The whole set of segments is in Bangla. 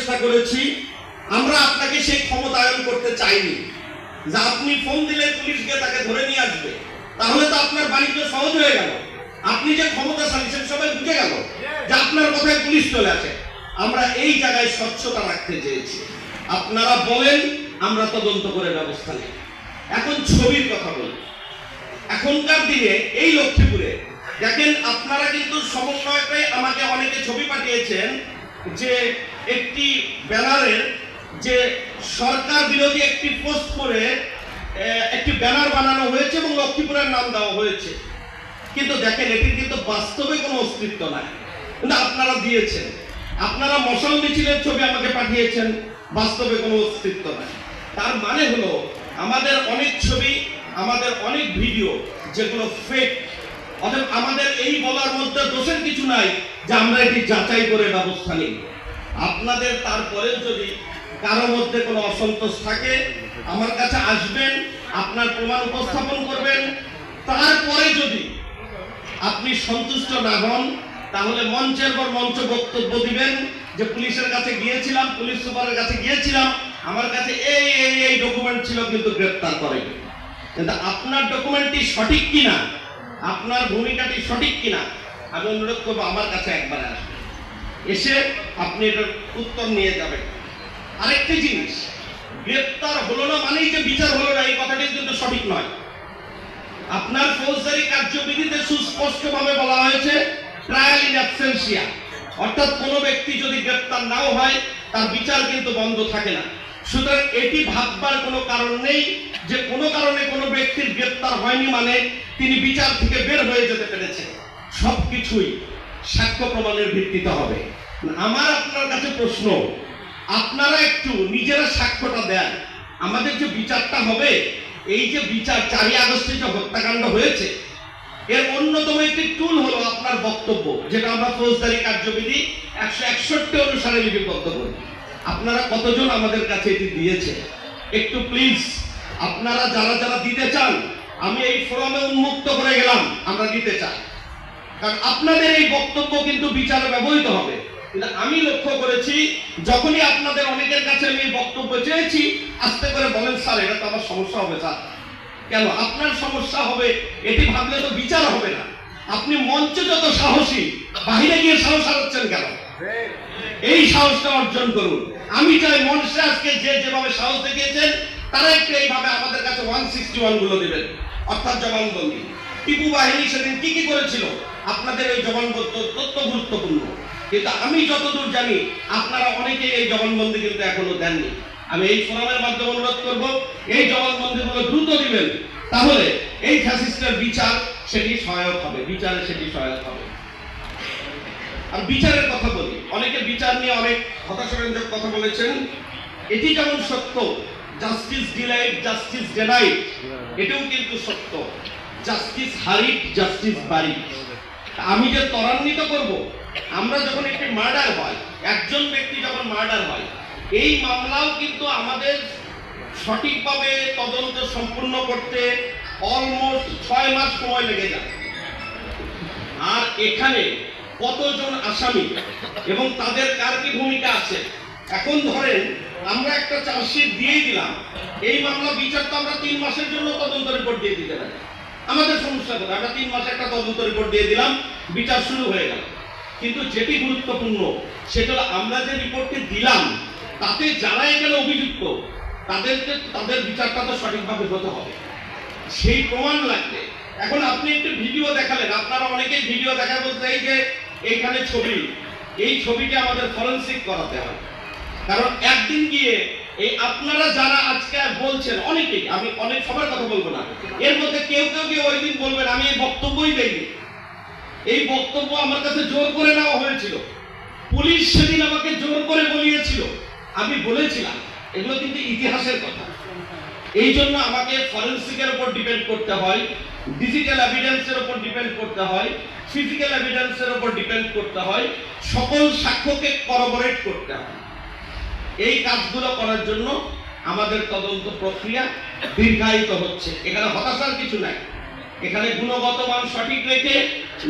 চেষ্টা করেছি, আমরা আপনাকে সেই ক্ষমতায়ন করতে চাইনি যে আপনি ফোন দিলে পুলিশকে তাকে ধরে নিয়ে আসবে, তাহলে তো আপনার বাণিজ্য সহজ হয়ে গেল। আপনি যে ক্ষমতাশালী সেটা সবাই বুঝে গেল যে আপনার কথায় পুলিশ চলে আসে। আমরা এই জায়গায় স্বচ্ছতা রাখতে চেয়েছি। আপনারা বলেন, আমরা তদন্ত করে ব্যবস্থা নেই। এখন ছবির কথা বলি। এখনকার দিনে এই লক্ষ্মীপুরে দেখেন, আপনারা কিন্তু সমন্বয়কে আমাকে অনেকে ছবি পাঠিয়েছেন যে একটি ব্যানারের যে সরকার বিরোধী একটি পোস্ট করে একটি ব্যানার বানানো হয়েছে এবং লক্ষ্মীপুরের নাম দেওয়া হয়েছে। কিন্তু দেখেন, এটির কিন্তু বাস্তবে কোনো অস্তিত্ব নাই, কিন্তু আপনারা দিয়েছেন। আপনারা মশাল মিছিলের ছবি আমাকে পাঠিয়েছেন, বাস্তবে কোনো অস্তিত্ব নাই। তার মানে হলো আমাদের অনেক ছবি, আমাদের অনেক ভিডিও যেগুলো ফেক। অতএব আমাদের এই বলার মধ্যে দোষের কিছু নাই যে আমরা এটি যাচাই করে ব্যবস্থা নিই। আপনাদের তারপরে যদি কারো মধ্যে কোনো অসন্তোষ থাকে, আমার কাছে আসবেন, আপনার প্রমাণ উপস্থাপন করবেন। তারপরে যদি আপনি সন্তুষ্ট না হন, তাহলে মঞ্চের পর মঞ্চ বক্তব্য দিবেন যে পুলিশের কাছে গিয়েছিলাম, পুলিশ সুপারের কাছে গিয়েছিলাম, আমার কাছে এই এই এই ডকুমেন্ট ছিল, কিন্তু গ্রেফতার করে। কিন্তু আপনার ডকুমেন্টটি সঠিক কিনা, আপনার ভূমিকাটি সঠিক কিনা, আমি অনুরোধ করবো আমার কাছে একবার আসবেন, এসে আপনি এটার উত্তর নিয়ে যাবেন। আরেকটি জিনিস, গ্রেফতার হলো না মানেই যে বিচার হলো না, এই কথাটি কিন্তু সঠিক নয়। আপনার ফৌজদারি কার্যবিধিতে সুস্পষ্টভাবে বলা হয়েছে ট্রায়াল ইন অ্যাবসেন্সিয়া, অর্থাৎ কোনো ব্যক্তি যদি গ্রেফতার নাও হয় তার বিচার কিন্তু বন্ধ থাকে না। সুতরাং এটি ভাববার কোনো কারণ নেই যে কোনো কারণে কোনো ব্যক্তির গ্রেফতার হয়নি মানে তিনি বিচার থেকে বের হয়ে যেতে পেরেছেন। সবকিছুই সাক্ষ্য প্রমাণের ভিত্তিতে হবে। আমার আপনার কাছে প্রশ্ন, আপনারা একটু নিজেরা সাক্ষ্যটা দেন। আমাদের যে বিচারটা হবে, এই যে বিচার 4ই আগস্টে যে হত্যাকাণ্ড হয়েছে, এর অন্যতম একটি টুল হলো আপনার বক্তব্য, যেটা আমরা ফৌজদারি কার্যবিধি 161 অনুসারে লিপিবদ্ধ করি। আপনারা কতজন আমাদের কাছে এটি দিয়েছে? একটু প্লিজ আপনারা যারা যারা দিতে চান, আমি এই ফোরামে উন্মুক্ত করে গেলাম, আমরা দিতে চাই, কারণ আপনাদের এই বক্তব্য কিন্তু বিচারে ব্যবহৃত হবে। কিন্তু আমি লক্ষ্য করেছি, যখনই আপনাদের অনেকের কাছে আমি এই বক্তব্য চেয়েছি, আস্তে করে বলেন স্যার এটা তো আমার সমস্যা হবে। স্যার কেন আপনার সমস্যা হবে? এটি ভাবলে তো বিচার হবে না। আপনি মঞ্চে যত সাহসী, বাহিরে গিয়ে সাহস হারাচ্ছেন কেন? এই সাহসটা অর্জন করুন। আমি চাই মঞ্চে আজকে যে যেভাবে সাহস দেখিয়েছেন, তারা একটু এইভাবে আমাদের কাছে 161 গুলো দেবেন, অর্থাৎ জবানবন্দি। টিপু বাহিনী সেদিন কি কি করেছিল, আপনাদের এই জবানবন্দি তথ্য গুরুত্বপূর্ণ। কিন্তু আমি যতদূর জানি আপনারা অনেকেই এই জবানবন্দি কিন্তু এখনো দেননি। আমি এই ফোরামের মাধ্যমে অনুরোধ করব, এই জবানবন্দিগুলো দ্রুত দিবেন, তাহলে এই ফ্যাসিস্টের বিচার সেটি সহায়ক হবে, বিচারে সেটি সহায়ক হবে। আর বিচারের কথা বলি, অনেকে বিচার নিয়ে অনেক হতাশাব্যঞ্জক কথা বলেছেন। এটি যেমন সত্য, জাস্টিস ডিলাইড জাস্টিস ডেনাইড, এটাও কিন্তু সত্য। Justice হারিড justice buried. আমি যে ত্বরান্বিত করব, আমরা যখন একটি মার্ডার হয়, একজন ব্যক্তি যখন মার্ডার হয়, এই মামলাও কিন্তু আমাদের সঠিকভাবে তদন্ত সম্পূর্ণ করতে অলমোস্ট 6 মাস সময় লেগে যায়। আর এখানে কতজন আসামি এবং তাদের কার কি ভূমিকা আছে, এখন ধরেন আমরা একটা চার্জশিট দিয়েই দিলাম, এই মামলা বিচার তো আমরা 3 মাসের জন্য তদন্ত রিপোর্ট দিয়ে দিতে পারি। আমাদের সমস্যা কোথায়? আমরা 3 মাসে একটা তদন্ত রিপোর্ট দিয়ে দিলাম, বিচার শুরু হয়ে গেল। কিন্তু যেটি গুরুত্বপূর্ণ সেটা হলো আমরা যে রিপোর্টটি দিলাম, তাতে যারা এখানে অভিযুক্ত তাদের বিচারটা তো সঠিকভাবে হতে হবে, সেই প্রমাণ লাগবে। এখন আপনি একটু ভিডিও দেখালেন, আপনারা অনেকেই ভিডিও দেখা বলতে এই যে এইখানে ছবি, এই ছবিটি আমাদের ফরেনসিক করাতে হয়। কারণ একদিন গিয়ে এই আপনারা যারা আজকে বলছেন, অনেকেই, আমি অনেক সবার কথা বলবো না, এর মধ্যে কেউ কেউ কেউ ওই দিন বলবেন আমি এই বক্তব্যই দেইনি। এই বক্তব্য আমার কাছে জোর করে নেওয়া হয়েছিল, পুলিশ সেদিন আমাকে জোর করে বলিয়েছিল, আমি বলেছিলাম। এগুলো কিন্তু ইতিহাসের কথা। এই জন্য আমাকে ফরেনসিকের উপর ডিপেন্ড করতে হয়, ডিজিটাল এভিডেন্সের উপর ডিপেন্ড করতে হয়, ফিজিক্যাল এভিডেন্সের উপর ডিপেন্ড করতে হয়, সকল সাক্ষ্যকে করবোরেট করতে হয়। এই কাজগুলো করার জন্য আমাদের তদন্ত প্রক্রিয়া দীর্ঘায়িত হচ্ছে। এখানে হতাশার কিছু নাই, এখানে গুণগত মান সঠিক রেখে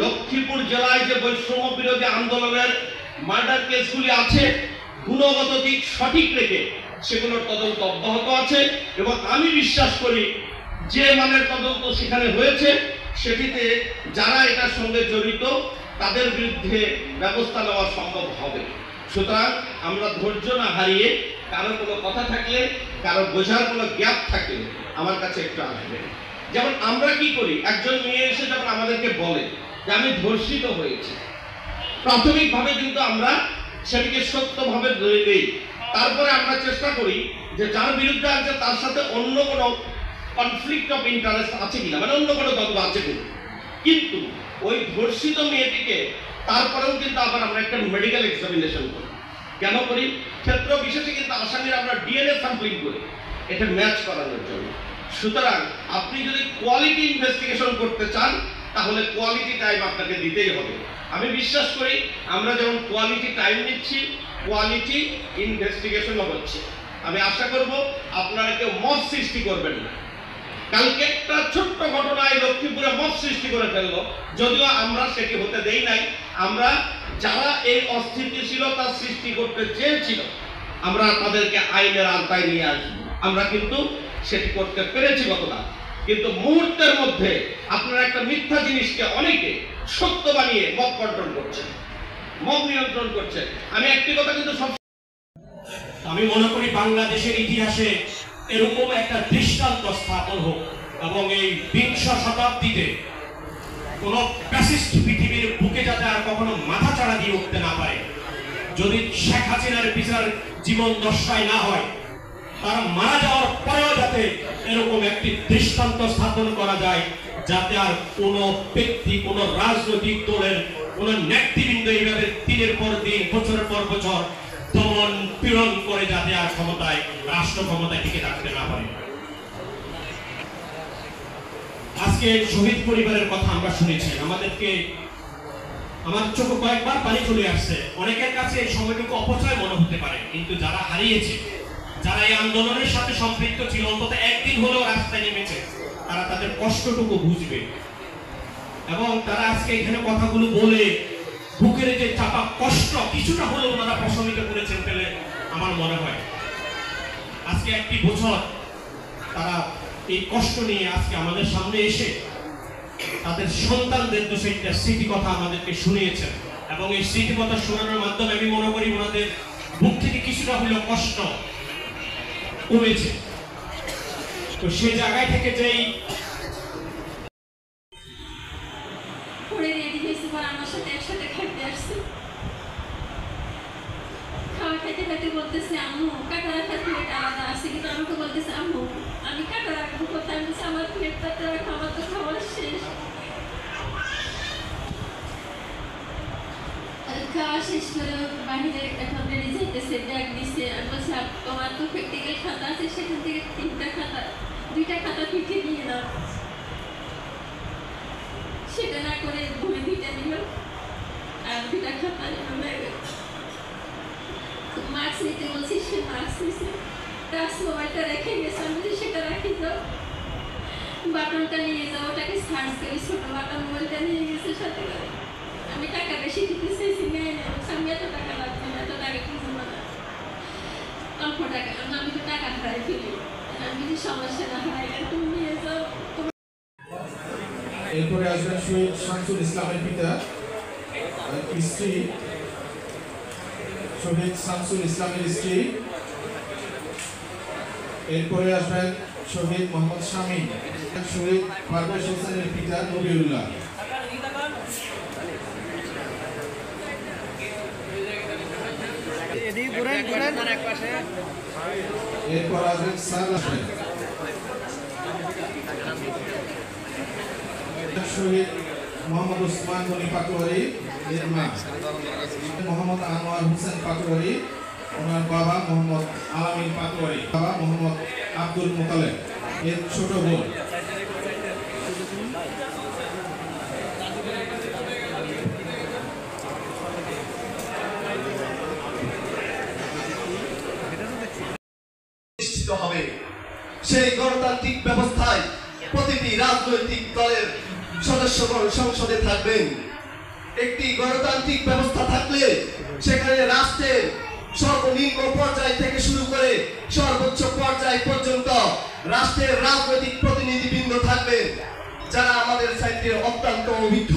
লক্ষ্মীপুর জেলায় যে বৈষম্য বিরোধী আন্দোলনের মার্ডার কেসগুলি আছে, গুণগত দিক সঠিক রেখে সেগুলোর তদন্ত অব্যাহত আছে এবং আমি বিশ্বাস করি যে মানের তদন্ত সেখানে হয়েছে সেটিতে যারা এটার সঙ্গে জড়িত তাদের বিরুদ্ধে ব্যবস্থা নেওয়া সম্ভব হবে। সুতরাং আমরা ধৈর্য না হারিয়ে কারো কোনো কথা থাকলে, কারো বোঝার কোনো গ্যাপ থাকলে আমার কাছে একটু আসবে। যেমন আমরা কি করি, একজন মেয়ে এসে যখন আমাদেরকে বলে যে আমি ধর্ষিত হয়েছি, প্রাথমিকভাবে কিন্তু আমরা সেটিকে সত্যভাবে ধরে দিই। তারপরে আমরা চেষ্টা করি যে যার বিরুদ্ধে আছে তার সাথে অন্য কোনো কনফ্লিক্ট অফ ইন্টারেস্ট আছে কিনা, মানে অন্য কোনো দ্বন্দ্ব আছে কিনা। কিন্তু ওই ধর্ষিত মেয়েটিকে তারপরেও কিন্তু আবার আমরা একটা মেডিকেল এক্সামিনেশন করি। কেন করি? ক্ষেত্র বিশেষে কিন্তু আসামির আমরা ডিএনএ স্যাম্পলিং করি এটা ম্যাচ করানোর জন্য। সুতরাং আপনি যদি কোয়ালিটি ইনভেস্টিগেশন করতে চান তাহলে কোয়ালিটি টাইম আপনাকে দিতেই হবে। আমি বিশ্বাস করি আমরা যেমন কোয়ালিটি টাইম নিচ্ছি, কোয়ালিটি ইনভেস্টিগেশনও হচ্ছে। আমি আশা করব আপনারা কেউ মব সৃষ্টি করবেন না। কালকে একটা ছোট্ট ঘটনায় লক্ষ্মীপুরে মব সৃষ্টি করে ফেললো, যদিও আমরা সেটি হতে দেই নাই। আমরা যারা এই অস্থিতিশীলতা সৃষ্টি করতে চেয়েছিল আমরা তাদেরকে আইনের আওতায় নিয়ে আসবো। আমরা কিন্তু সেটি করতে পেরেছি গতকাল। কিন্তু মুহূর্তের মধ্যে আপনারা একটা মিথ্যা জিনিসকে অনেকে সত্য বানিয়ে মব কন্ট্রোল করছে, মব নিয়ন্ত্রণ করছে। আমি একটি কথা কিন্তু আমি মনে করি বাংলাদেশের ইতিহাসে এরকম একটা দৃষ্টান্ত স্থাপন হোক এবং এই 20 শতাব্দীতে কোন ফ্যাসিস্ট পৃথিবীর বুকে যাতে আর কখনো মাথা চাড়া দিয়ে উঠতে না পারে। যদি শেখ হাসিনার বিচার জীবন দশায় না হয়, তার মারা যাওয়ার পরেও যাতে এরকম একটি দৃষ্টান্ত স্থাপন করা যায়, যাতে আর কোনো ব্যক্তি, কোনো রাজনৈতিক দলের কোনো নেতৃবৃন্দ এইভাবে দিনের পর দিন, বছরের পর বছর দমন পীড়ন করে যাতে আর ক্ষমতায়, রাষ্ট্র ক্ষমতায় টিকে থাকতে না পারে। আজকে শহীদ পরিবারের কথা আমরা শুনেছি, আমাদেরকে, আমার চোখে কয়েকবার পানি চলে আসছে। অনেকের কাছে এই সময়টুকু অপচয় মনে হতে পারে, কিন্তু যারা হারিয়েছে, যারা এই আন্দোলনের সাথে সম্পৃক্ত ছিল, অন্তত একদিন হলেও রাস্তায় নেমেছে, তারা তাদের কষ্টটুকু বুঝবে এবং তারা আজকে এখানে কথাগুলো বলে বুকের যে চাপা কষ্ট কিছুটা হলেও ওনারা প্রশমিত করেছেন বলে আমার মনে হয়। আজকে একটি বছর তারা এই কষ্ট নিয়ে আজকে আমাদের সামনে এসে তাদের সন্তানদের দু চারটা স্মৃতি কথা আমাদেরকে শুনিয়েছেন এবং এই স্মৃতি কথা শোনানোর মাধ্যমে আমি মনে করি ওনাদের বুক থেকে কিছুটা হলেও কষ্ট কমেছে। তো সেই জায়গায় থেকে যেই আমার সাথে একসাথে খাইতে আসছে, খাওয়া খাইতে খাইতে বলতেছে আম্মু কাটা রাখার প্লেট আলাদা আছে, কিন্তু আমাকে বলতেছে আম্মু আমি কাটা রাখবো কোথায়? আমি বলছি আমার প্লেটটাতে রাখো, আমার তো খাওয়ার শেষ। খাওয়া শেষ করে বাহিরে এখন বেরিয়ে যাইতেছে, ব্যাগ দিছে। আমি বলছি তোমার তো প্র্যাকটিক্যাল খাতা আছে, সেখান থেকে 2টা খাতা পিঠে নিয়ে নাও। সেটা না করে বই 2টা নিল আর 2টা খাতা নিল। মার্কস নিতে বলছি, সে মার্কস নিছে। টাচ মোবাইলটা রেখে গেছে, আমি বলছি সেটা রাখি যাও, বাটনটা নিয়ে যাও, ওটাকে সার্চ করি। ছোট বাটন মোবাইলটা নিয়ে গেছে সাথে করে। আমি টাকা বেশি দিতে চাইছি, নেয় না। আমি এত টাকা লাগবে না, এত টাকা কিছু না, অল্প টাকা। আমি তো টাকা হারাই ফেলি, আমি কিছু সমস্যা না হারাই, তুমি নিয়ে যাও। এরপরে আসবেন শহীদ শামসুল ইসলামের পিতা, স্ত্রী শহীদ শামসুল ইসলামের স্ত্রী। এরপরে আসবেন শহীদ মোহাম্মদ শামীম, শহীদ পারভেজ হোসেনের পিতা নবিউল্লাহ। এরপর আসবেন শহীদ মোহাম্মদ ওসমান গনি পাটোয়ারি, এর মা মোহাম্মদ আনোয়ার হোসেন পাটোয়ারি, ওনার বাবা মোহাম্মদ আলামিন পাটোয়ারি, বাবা মোহাম্মদ আব্দুল মোতালেব, এর ছোট বোন। হবে সেই গণতান্ত্রিক ব্যবস্থায় প্রতিটি রাজনৈতিক দলের সদস্যগণ সংসদে থাকবেন। একটি গণতান্ত্রিক ব্যবস্থা থাকলে সেখানে রাষ্ট্রের সর্ব নিম্ন পর্যায় থেকে শুরু করে সর্বোচ্চ পর্যায় পর্যন্ত রাষ্ট্রের রাজনৈতিক প্রতিনিধিবৃন্দ থাকবেন, যারা আমাদের সাইডে অত্যন্ত অভিজ্ঞ।